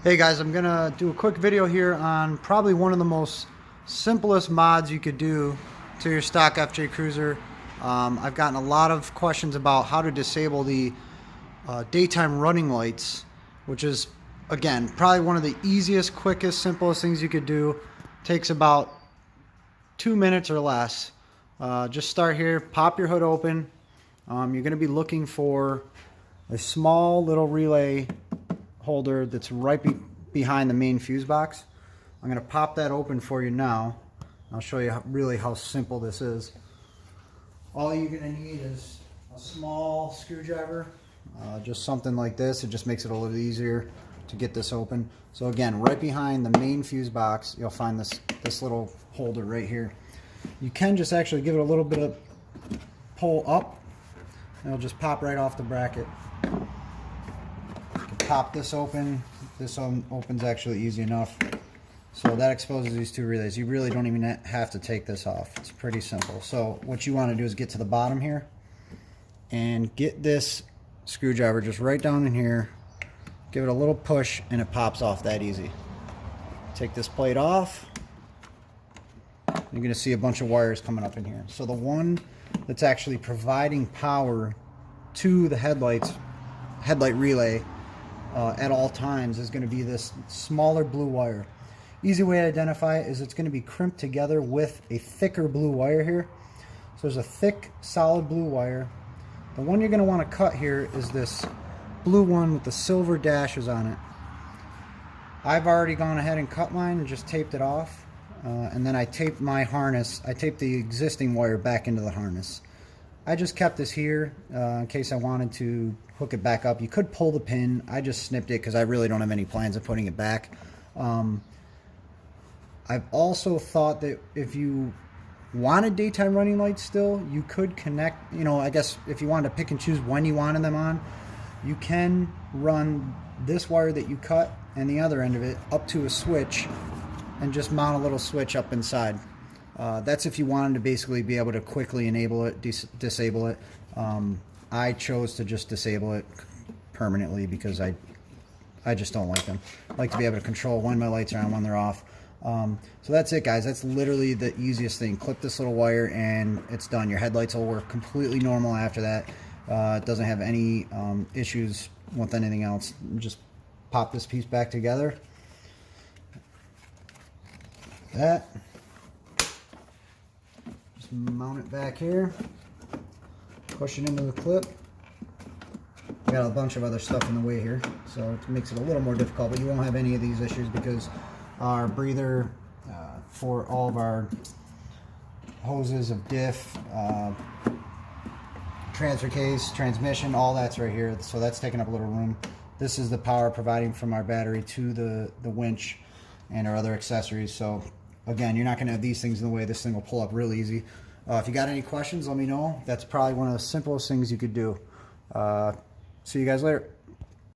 Hey guys, I'm gonna do a quick video here on probably one of the most simplest mods you could do to your stock FJ Cruiser. I've gotten a lot of questions about how to disable the daytime running lights, which is, again, probably one of the easiest, quickest, simplest things you could do. Takes about 2 minutes or less. Just start here, pop your hood open. You're gonna be looking for a small little relay holder that's right behind the main fuse box. I'm going to pop that open for you now. I'll show you really how simple this is. All you're going to need is a small screwdriver, just something like this. It just makes it a little easier to get this open. So again, right behind the main fuse box, you'll find this little holder right here. You can just actually give it a little bit of pull up, and it'll just pop right off the bracket. Pop this open. This one opens actually easy enough. So that exposes these two relays. You really don't even have to take this off. It's pretty simple. So what you want to do is get to the bottom here and get this screwdriver just right down in here. Give it a little push and it pops off that easy. Take this plate off. You're going to see a bunch of wires coming up in here. So the one that's actually providing power to the headlight relay at all times is going to be this smaller blue wire. Easy way to identify it is it's going to be crimped together with a thicker blue wire here. So there's a thick solid blue wire. The one you're going to want to cut here is this blue one with the silver dashes on it. I've already gone ahead and cut mine and just taped it off, and then I taped my harness. I taped the existing wire back into the harness. I just kept this here in case I wanted to hook it back up. You could pull the pin. I just snipped it because I really don't have any plans of putting it back. I've also thought that if you wanted daytime running lights still, you could connect, I guess if you wanted to pick and choose when you wanted them on, you can run this wire that you cut and the other end of it up to a switch and just mount a little switch up inside. That's if you wanted to basically be able to quickly enable it, disable it. I chose to just disable it permanently because I just don't like them. I like to be able to control when my lights are on, when they're off. So that's it, guys. That's literally the easiest thing. Clip this little wire and it's done. Your headlights will work completely normal after that. It doesn't have any issues with anything else. Just pop this piece back together. That. Just mount it back here. Push it into the clip. We got a bunch of other stuff in the way here, so it makes it a little more difficult, but you won't have any of these issues because our breather for all of our hoses of diff, transfer case, transmission, all that's right here, so that's taking up a little room. This is the power providing from our battery to the winch and our other accessories. So again, you're not going to have these things in the way. This thing will pull up real easy. If you got any questions, let me know. That's probably one of the simplest things you could do. See you guys later.